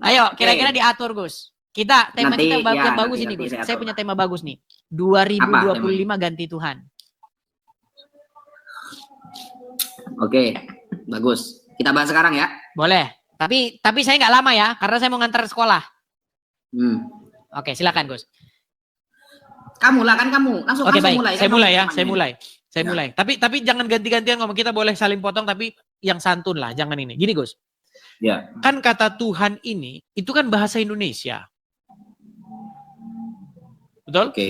Ayo, kira-kira diatur, Gus. Kita tema Nanti, kita ya, yang bagus nanti, ini, nanti Gus. saya Saya atur. punya tema bagus nih. 2025 ganti Tuhan. Oke, bagus. Kita bahas sekarang ya. Boleh. Tapi saya nggak lama ya, karena saya mau ngantar sekolah. Oke, silakan, Gus. Kamu lah kan kamu. Langsung Oke, baik. mulai. Saya mulai ya, saya Ya. mulai. Tapi jangan ganti-gantian ngomong. Kita boleh saling potong, tapi yang santun lah. Jangan ini. Gini, Gus. Ya. Kan kata Tuhan ini, itu kan bahasa Indonesia. Betul? Oke.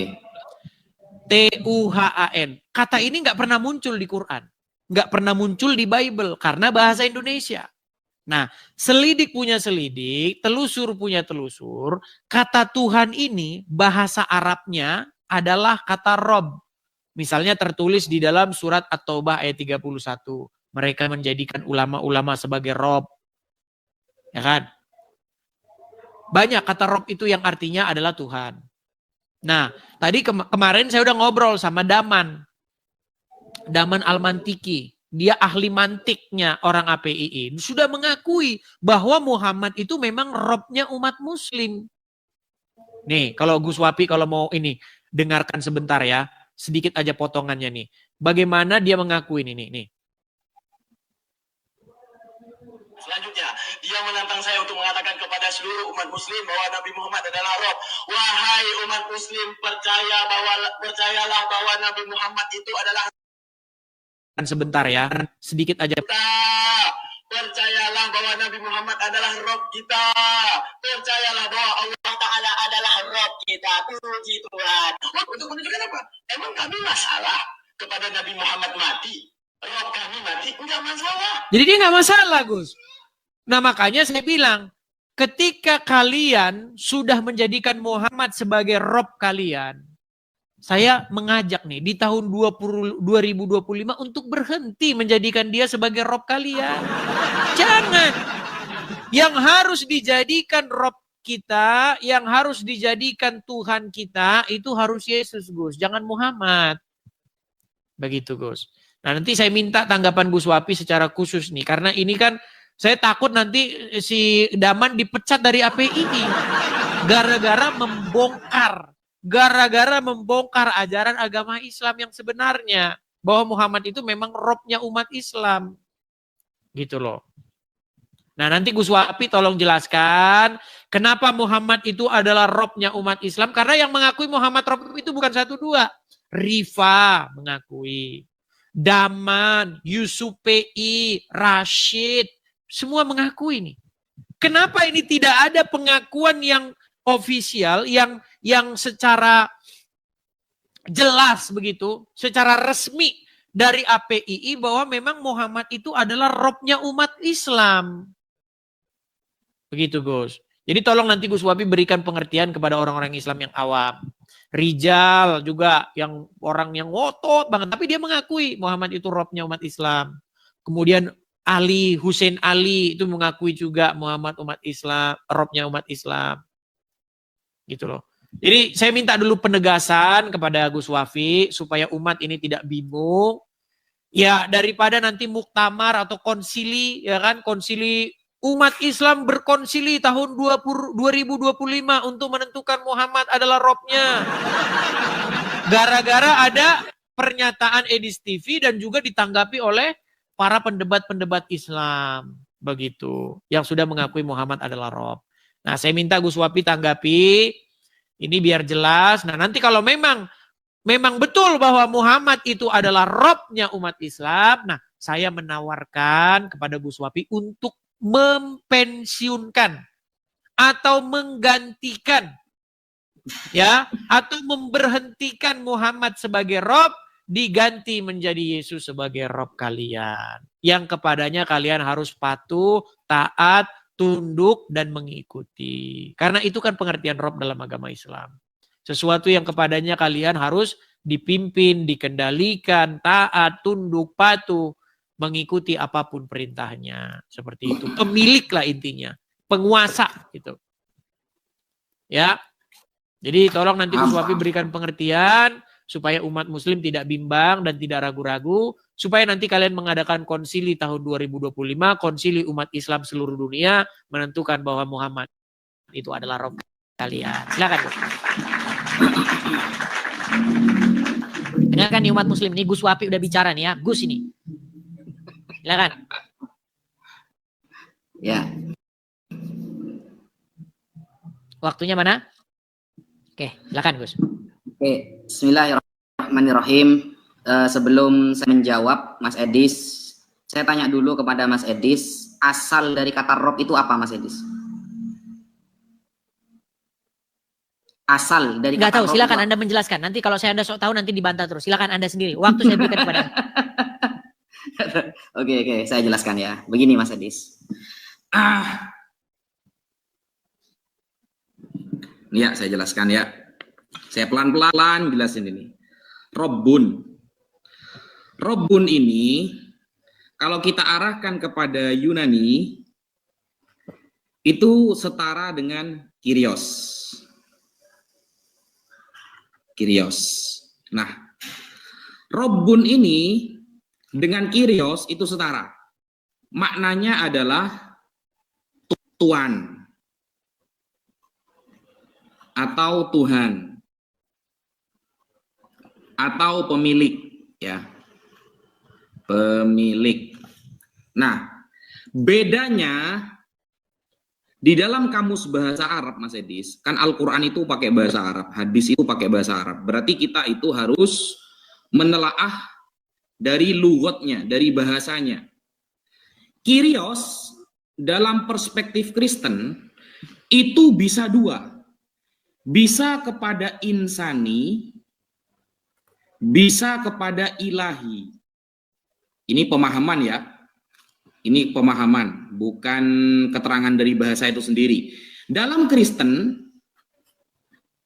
Tuhan. Kata ini nggak pernah muncul di Quran. Nggak pernah muncul di Bible. Karena bahasa Indonesia. Nah, selidik punya selidik, telusur punya telusur. Kata Tuhan ini, bahasa Arabnya adalah kata Rob. Misalnya tertulis di dalam surat At-Taubah ayat 31. Mereka menjadikan ulama-ulama sebagai Rob. Ya kan? Banyak kata Rob itu yang artinya adalah Tuhan. Nah, tadi kemarin saya udah ngobrol sama Daman Al-Mantiki. Dia ahli mantiknya orang APII. Sudah mengakui bahwa Muhammad itu memang Robnya umat muslim. Nih, kalau Gus Wapi kalau mau ini, dengarkan sebentar ya. Sedikit aja potongannya nih. Bagaimana dia mengakui ini nih. Selanjutnya, dia menantang saya untuk mengatakan kepada seluruh umat muslim bahwa Nabi Muhammad adalah Rob. Wahai umat muslim, percayalah bahwa Nabi Muhammad itu adalah... Sebentar ya, sedikit aja. Percayalah bahwa Nabi Muhammad adalah Rob kita. Percayalah bahwa Allah Ta'ala adalah Rob kita. Puji Tuhan. Untuk menunjukkan apa? Emang kami masalah kepada Nabi Muhammad mati? Rob kami mati? Enggak masalah. Jadi dia nggak masalah, Gus. Nah makanya saya bilang, ketika kalian sudah menjadikan Muhammad sebagai Rob kalian, saya mengajak nih di tahun 2025 untuk berhenti menjadikan dia sebagai Rob kalian. Jangan. Yang harus dijadikan Rob kita, yang harus dijadikan Tuhan kita, itu harus Yesus, Gus. Jangan Muhammad. Begitu, Gus. Nah nanti saya minta tanggapan Gus Wapi secara khusus nih. Karena ini kan saya takut nanti si Daman dipecat dari APII. Gara-gara membongkar ajaran agama Islam yang sebenarnya. Bahwa Muhammad itu memang Robnya umat Islam. Gitu loh. Nah nanti Gus Wapi tolong jelaskan. Kenapa Muhammad itu adalah Robnya umat Islam. Karena yang mengakui Muhammad Rob itu bukan 1-2. Rifa mengakui. Daman, Yusuf PI, Rashid. Semua mengakui nih. Kenapa ini tidak ada pengakuan yang ofisial, yang secara jelas begitu, secara resmi dari APII bahwa memang Muhammad itu adalah Robnya umat Islam. Begitu, Gus. Jadi tolong nanti Gus Wapi berikan pengertian kepada orang-orang Islam yang awam. Rijal juga yang orang yang ngotot banget, tapi dia mengakui Muhammad itu Robnya umat Islam. Kemudian Hussein Ali itu mengakui juga Muhammad umat Islam, Robnya umat Islam. Gitu loh. Jadi saya minta dulu penegasan kepada Gus Wafi supaya umat ini tidak bingung. Ya daripada nanti muktamar atau konsili, ya kan, konsili umat Islam berkonsili tahun 2025 untuk menentukan Muhammad adalah Robnya. Gara-gara ada pernyataan Edis TV dan juga ditanggapi oleh para pendebat-pendebat Islam. Begitu. Yang sudah mengakui Muhammad adalah Rob. Nah saya minta Gus Wapi tanggapi. Ini biar jelas. Nah nanti kalau memang betul bahwa Muhammad itu adalah Robnya umat Islam. Nah saya menawarkan kepada Gus Wapi untuk mempensiunkan atau menggantikan ya atau memberhentikan Muhammad sebagai Rob, diganti menjadi Yesus sebagai Rob kalian yang kepadanya kalian harus patuh, taat, tunduk dan mengikuti. Karena itu kan pengertian Rob dalam agama Islam. Sesuatu yang kepadanya kalian harus dipimpin, dikendalikan, taat, tunduk, patuh, mengikuti apapun perintahnya. Seperti itu. Pemilik lah intinya. Penguasa gitu. Ya. Jadi tolong nanti Gus Wapi berikan pengertian supaya umat muslim tidak bimbang dan tidak ragu-ragu supaya nanti kalian mengadakan konsili tahun 2025, konsili umat Islam seluruh dunia, menentukan bahwa Muhammad itu adalah Rob kalian. Silakan. Dengarkan nih umat muslim, nih Gus Wapi udah bicara nih ya, Gus ini. Silakan. Ya. Waktunya mana? Oke, silakan Gus. Oke, bismillahirrahmanirrahim. Sebelum saya menjawab Mas Edis, saya tanya dulu kepada Mas Edis, asal dari kata rob itu apa, Mas Edis? Asal dari Nggak kata tahu, rob silakan itu Anda menjelaskan. Nanti kalau saya Anda sok tahu nanti dibantah terus. Silakan Anda sendiri. Waktu saya berikan kepada Anda. Oke, saya jelaskan ya. Begini Mas Edis. Ya, saya jelaskan ya. Saya pelan-pelan jelasin ini. Robbun. Robbun ini kalau kita arahkan kepada Yunani itu setara dengan Kyrios. Kyrios. Nah, Robbun ini dengan Kyrios itu setara. Maknanya adalah Tuan atau Tuhan atau pemilik, ya. Pemilik. Nah, bedanya di dalam kamus bahasa Arab, Mas Edis, kan Al-Quran itu pakai bahasa Arab, hadis itu pakai bahasa Arab. Berarti kita itu harus menelaah dari lughatnya, dari bahasanya. Kyrios dalam perspektif Kristen itu bisa dua. Bisa kepada insani, bisa kepada ilahi. Ini pemahaman ya. Ini pemahaman, bukan keterangan dari bahasa itu sendiri. Dalam Kristen,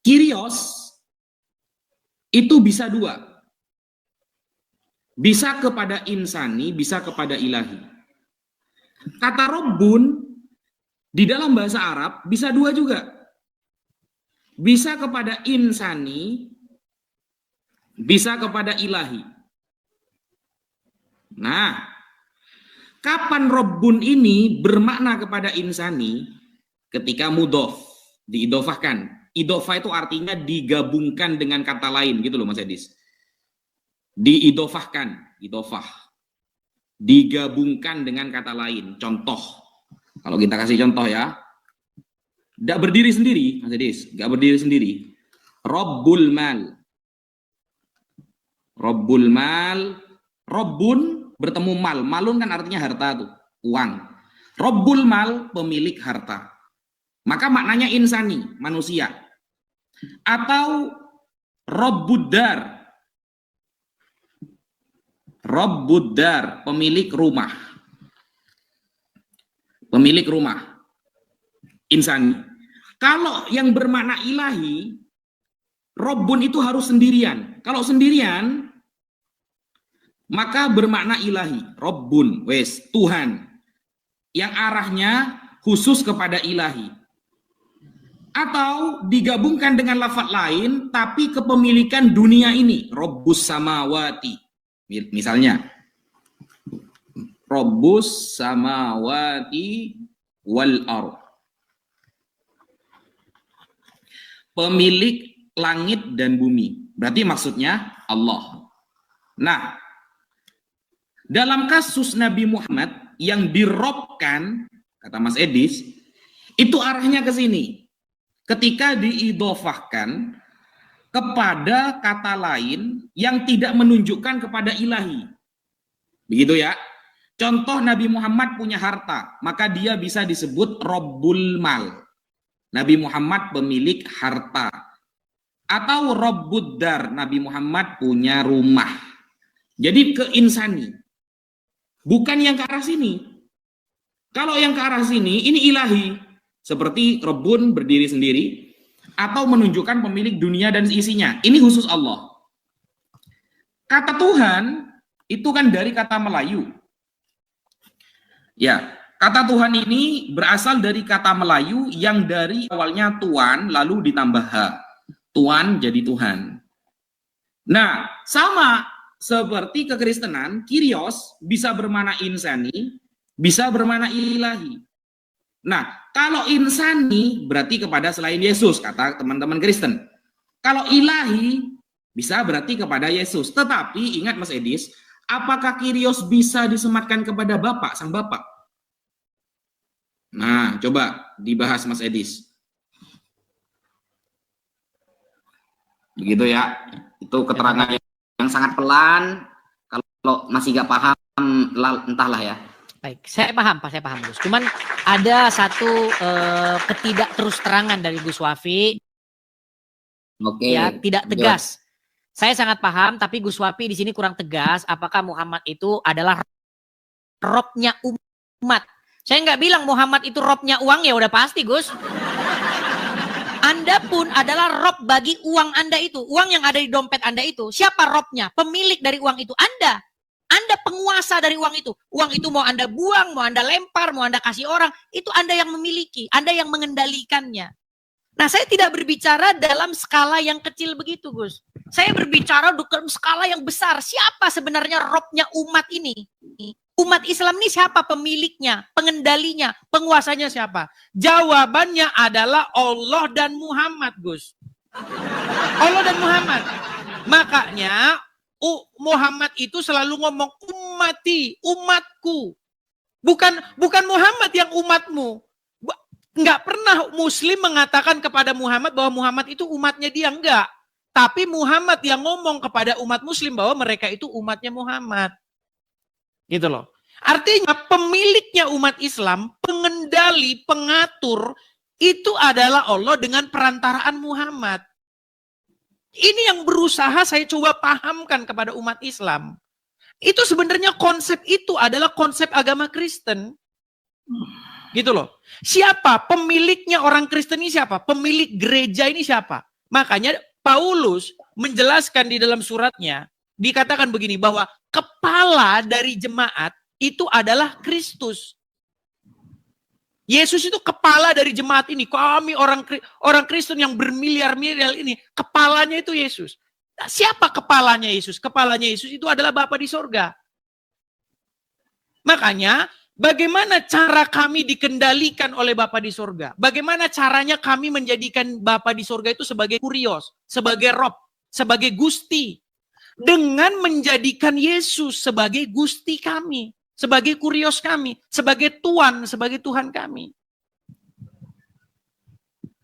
Kyrios itu bisa dua. Bisa kepada insani, bisa kepada ilahi. Kata Robbun di dalam bahasa Arab bisa dua juga. Bisa kepada insani, bisa kepada ilahi. Nah, kapan Robbun ini bermakna kepada insani? Ketika mudhof, diidofahkan. Idofah itu artinya digabungkan dengan kata lain, gitu loh Mas Edis. Diidofahkan, idofah. Digabungkan dengan kata lain. Contoh, kalau kita kasih contoh ya, tidak berdiri sendiri, Mas Edis, nggak berdiri sendiri. Robbul mal. Robbul mal, Robbun bertemu mal. Malun kan artinya harta tuh, uang. Robbul mal, pemilik harta. Maka maknanya insani, manusia. Atau Robbudar. Robbudar, pemilik rumah. Pemilik rumah. Insani. Kalau yang bermakna ilahi, Robbun itu harus sendirian. Kalau sendirian, maka bermakna ilahi. Robbun, wes, Tuhan. Yang arahnya khusus kepada ilahi. Atau digabungkan dengan lafaz lain, tapi kepemilikan dunia ini. Robbus samawati. Misalnya, Robbus samawati wal ardh. Pemilik langit dan bumi. Berarti maksudnya Allah. Nah, dalam kasus Nabi Muhammad yang dirobkan, kata Mas Edis, itu arahnya ke sini. Ketika diidofahkan kepada kata lain yang tidak menunjukkan kepada ilahi. Begitu ya. Contoh Nabi Muhammad punya harta, maka dia bisa disebut Robbul Mal. Nabi Muhammad pemilik harta. Atau Robbuddar, Nabi Muhammad punya rumah. Jadi ke insani. Bukan yang ke arah sini. Kalau yang ke arah sini, ini ilahi. Seperti Robbun berdiri sendiri. Atau menunjukkan pemilik dunia dan isinya. Ini khusus Allah. Kata Tuhan, itu kan dari kata Melayu. Ya. Kata Tuhan ini berasal dari kata Melayu yang dari awalnya Tuan lalu ditambah H. Tuan jadi Tuhan. Nah, sama seperti kekristenan, Kyrios bisa bermakna insani, bisa bermakna ilahi. Nah, kalau insani berarti kepada selain Yesus, kata teman-teman Kristen. Kalau ilahi bisa berarti kepada Yesus. Tetapi ingat Mas Edis, apakah Kyrios bisa disematkan kepada Bapa, Sang Bapa? Nah, coba dibahas Mas Edis. Begitu ya. Itu keterangan yang sangat pelan. Kalau masih gak paham, entahlah ya. Baik, saya paham Gus. Cuman ada satu ketidak terus terangan dari Gus Wafi. Oke. Ya, tidak tegas. Saya sangat paham, tapi Gus Wafi di sini kurang tegas. Apakah Muhammad itu adalah robnya umat? Saya nggak bilang Muhammad itu robnya uang, ya udah pasti Gus. Anda pun adalah rob bagi uang Anda itu. Uang yang ada di dompet Anda itu. Siapa robnya? Pemilik dari uang itu. Anda. Anda penguasa dari uang itu. Uang itu mau Anda buang, mau Anda lempar, mau Anda kasih orang. Itu Anda yang memiliki. Anda yang mengendalikannya. Nah, saya tidak berbicara dalam skala yang kecil begitu, Gus. Saya berbicara dalam skala yang besar. Siapa sebenarnya robnya umat ini? Umat Islam ini siapa pemiliknya, pengendalinya, penguasanya siapa? Jawabannya adalah Allah dan Muhammad, Gus. Allah dan Muhammad. Makanya Muhammad itu selalu ngomong ummati, umatku. Bukan Muhammad yang umatmu. Enggak pernah Muslim mengatakan kepada Muhammad bahwa Muhammad itu umatnya dia, enggak. Tapi Muhammad yang ngomong kepada umat Muslim bahwa mereka itu umatnya Muhammad. Gitu loh. Artinya pemiliknya umat Islam, pengendali, pengatur, itu adalah Allah dengan perantaraan Muhammad. Ini yang berusaha saya coba pahamkan kepada umat Islam. Itu sebenarnya konsep itu adalah konsep agama Kristen. Gitu loh. Siapa pemiliknya orang Kristen ini siapa? Pemilik gereja ini siapa? Makanya Paulus menjelaskan di dalam suratnya, dikatakan begini, bahwa kepala dari jemaat itu adalah Kristus. Yesus itu kepala dari jemaat ini. Kami orang Kristen yang bermiliar-miliar ini, kepalanya itu Yesus. Nah, siapa kepalanya Yesus? Kepalanya Yesus itu adalah Bapa di sorga. Makanya, bagaimana cara kami dikendalikan oleh Bapa di sorga? Bagaimana caranya kami menjadikan Bapa di sorga itu sebagai kurios, sebagai Rob, sebagai Gusti? Dengan menjadikan Yesus sebagai Gusti kami, sebagai kurios kami, sebagai Tuan, sebagai Tuhan kami.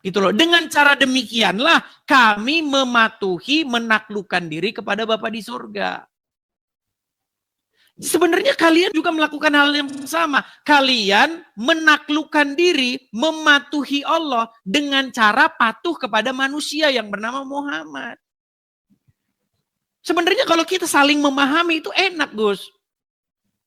Gitu loh. Dengan cara demikianlah kami mematuhi, menaklukkan diri kepada Bapa di sorga. Sebenarnya kalian juga melakukan hal yang sama. Kalian menaklukkan diri, mematuhi Allah dengan cara patuh kepada manusia yang bernama Muhammad. Sebenarnya kalau kita saling memahami itu enak, Gus.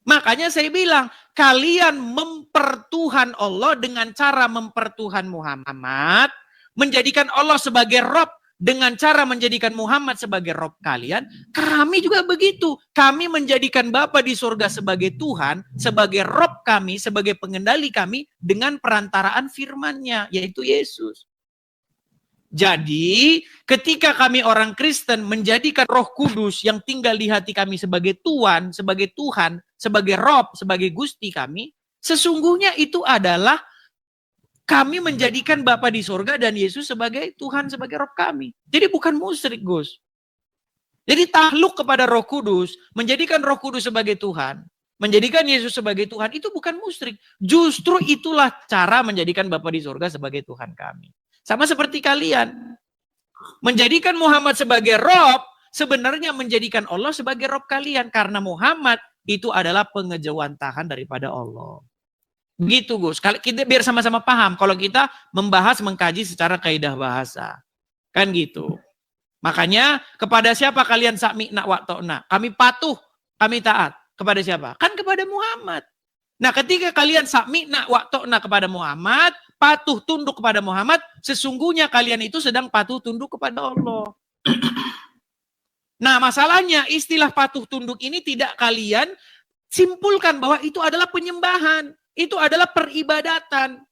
Makanya saya bilang, kalian mempertuhan Allah dengan cara mempertuhan Muhammad, menjadikan Allah sebagai Rob, dengan cara menjadikan Muhammad sebagai Rob kalian. Kami juga begitu. Kami menjadikan Bapa di surga sebagai Tuhan, sebagai Rob kami, sebagai pengendali kami, dengan perantaraan firman-Nya, yaitu Yesus. Jadi, ketika kami orang Kristen menjadikan Roh Kudus yang tinggal di hati kami sebagai Tuhan, sebagai Tuhan, sebagai Rob, sebagai Gusti kami, sesungguhnya itu adalah kami menjadikan Bapa di surga dan Yesus sebagai Tuhan, sebagai Rob kami. Jadi bukan musyrik, Gus. Jadi takluk kepada Roh Kudus, menjadikan Roh Kudus sebagai Tuhan, menjadikan Yesus sebagai Tuhan, itu bukan musyrik. Justru itulah cara menjadikan Bapa di surga sebagai Tuhan kami. Sama seperti kalian. Menjadikan Muhammad sebagai Rob, sebenarnya menjadikan Allah sebagai Rob kalian. Karena Muhammad itu adalah pengejawantahan daripada Allah. Begitu, Gus. Kita biar sama-sama paham. Kalau kita membahas, mengkaji secara kaidah bahasa. Kan gitu. Makanya, kepada siapa kalian sami'na wa ta'na? Kami patuh, kami taat. Kepada siapa? Kan kepada Muhammad. Nah, ketika kalian sami'na wa ta'na kepada Muhammad, patuh tunduk kepada Muhammad, sesungguhnya kalian itu sedang patuh tunduk kepada Allah. Nah, masalahnya istilah patuh tunduk ini tidak kalian simpulkan bahwa itu adalah penyembahan, itu adalah peribadatan.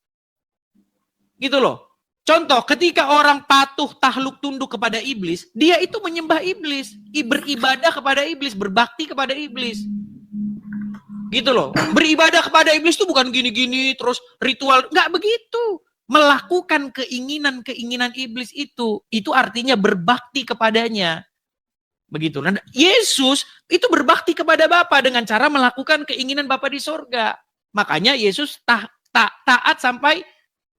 Gitu loh. Contoh, ketika orang patuh tahluk tunduk kepada iblis, dia itu menyembah iblis, beribadah kepada iblis, berbakti kepada iblis. Gitu loh. Beribadah kepada iblis itu bukan gini-gini terus ritual, nggak begitu. Melakukan keinginan-keinginan iblis itu artinya berbakti kepadanya. Begitu. Nah, Yesus itu berbakti kepada Bapa dengan cara melakukan keinginan Bapa di sorga. Makanya Yesus taat sampai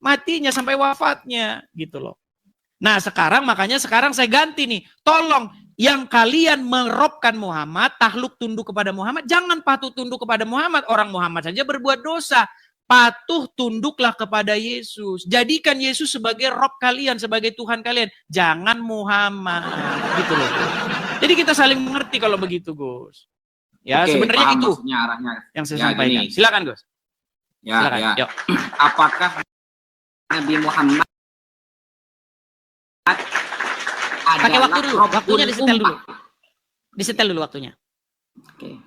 matinya, sampai wafatnya, gitu loh. Nah, makanya sekarang saya ganti nih. Tolong yang kalian merobkan Muhammad, tahluk tunduk kepada Muhammad, jangan patuh tunduk kepada Muhammad. Orang Muhammad saja berbuat dosa. Patuh tunduklah kepada Yesus. Jadikan Yesus sebagai Rob kalian, sebagai Tuhan kalian. Jangan Muhammad. Gitu loh. Jadi kita saling mengerti kalau begitu, Gus. Ya, sebenarnya itu arahnya yang saya sampaikan. Gini. Silakan, Gus. Silakan. Ya. Apakah Nabi Muhammad pakai waktu dulu, waktunya disetel dulu. Disetel dulu waktunya. Oke.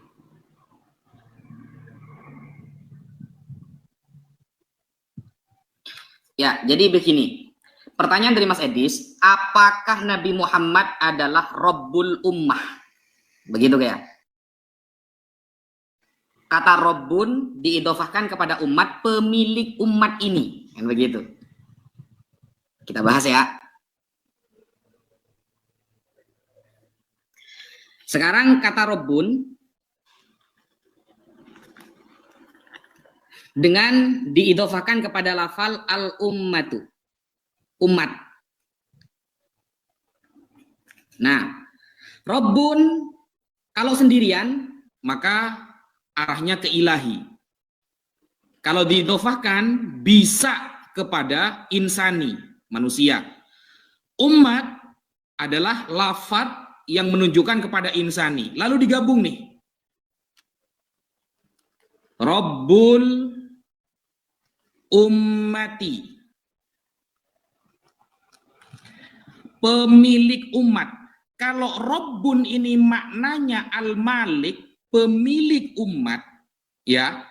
Ya, jadi begini. Pertanyaan dari Mas Edis, apakah Nabi Muhammad adalah Rabbul Ummah? Begitu ya? Kata Rabbun diidofahkan kepada umat, pemilik umat ini. Kan begitu. Kita bahas ya. Sekarang kata Rabbun dengan diidofahkan kepada lafal al-ummatu, umat. Nah, Rabbun kalau sendirian maka arahnya ke ilahi. Kalau diidofahkan bisa kepada insani, manusia. Umat adalah lafaz yang menunjukkan kepada insani. Lalu digabung nih. Rabbul ummati, pemilik umat. Kalau Rabbun ini maknanya al-malik, pemilik umat, ya,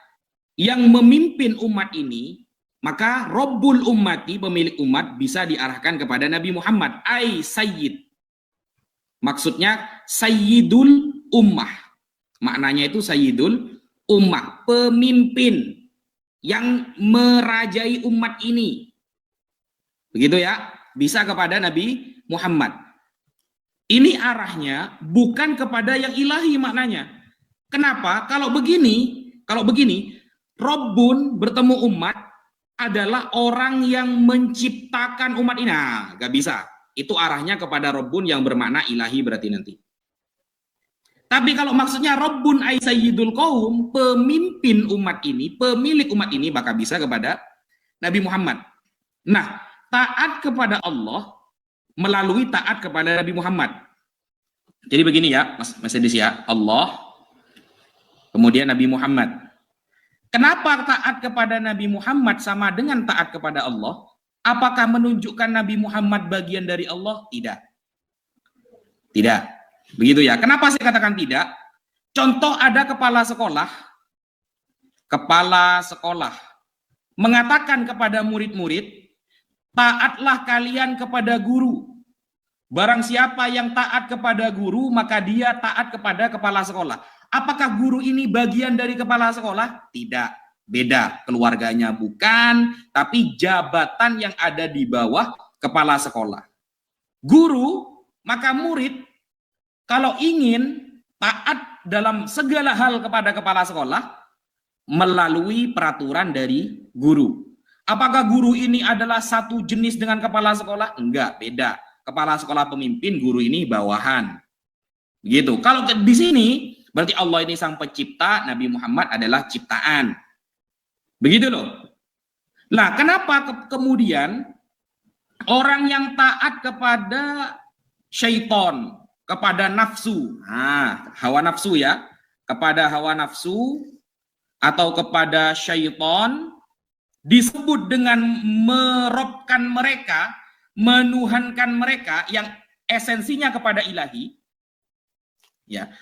yang memimpin umat ini, maka Rabbul ummati, pemilik umat, bisa diarahkan kepada Nabi Muhammad, ai sayyid. Maksudnya sayyidul ummah. Maknanya itu sayyidul ummah, pemimpin yang merajai umat ini. Begitu ya, bisa kepada Nabi Muhammad. Ini arahnya bukan kepada yang ilahi maknanya. Kenapa? Kalau begini, Rabbun bertemu umat adalah orang yang menciptakan umat ini. Nah, gak bisa. Itu arahnya kepada Rabbun yang bermakna ilahi berarti nanti. Tapi kalau maksudnya Rabbun ay sayyidul qaum, pemimpin umat ini, pemilik umat ini, maka bisa kepada Nabi Muhammad. Nah, taat kepada Allah melalui taat kepada Nabi Muhammad. Jadi begini ya, Mas Edis ya, Allah, kemudian Nabi Muhammad. Kenapa taat kepada Nabi Muhammad sama dengan taat kepada Allah? Apakah menunjukkan Nabi Muhammad bagian dari Allah? Tidak. Tidak. Begitu ya. Kenapa saya katakan tidak? Contoh ada kepala sekolah mengatakan kepada murid-murid, taatlah kalian kepada guru. Barang siapa yang taat kepada guru, maka dia taat kepada kepala sekolah. Apakah guru ini bagian dari kepala sekolah? Tidak. Beda, keluarganya bukan, tapi jabatan yang ada di bawah kepala sekolah. Guru, maka murid, kalau ingin taat dalam segala hal kepada kepala sekolah, melalui peraturan dari guru. Apakah guru ini adalah satu jenis dengan kepala sekolah? Enggak, beda. Kepala sekolah pemimpin, guru ini bawahan. Begitu. Kalau di sini, berarti Allah ini sang pencipta, Nabi Muhammad adalah ciptaan. Begitu loh. Nah, kenapa kemudian orang yang taat kepada syaitan, kepada nafsu, hawa nafsu ya, kepada hawa nafsu atau kepada syaitan, disebut dengan merobkan mereka, menuhankan mereka yang esensinya kepada ilahi, ya,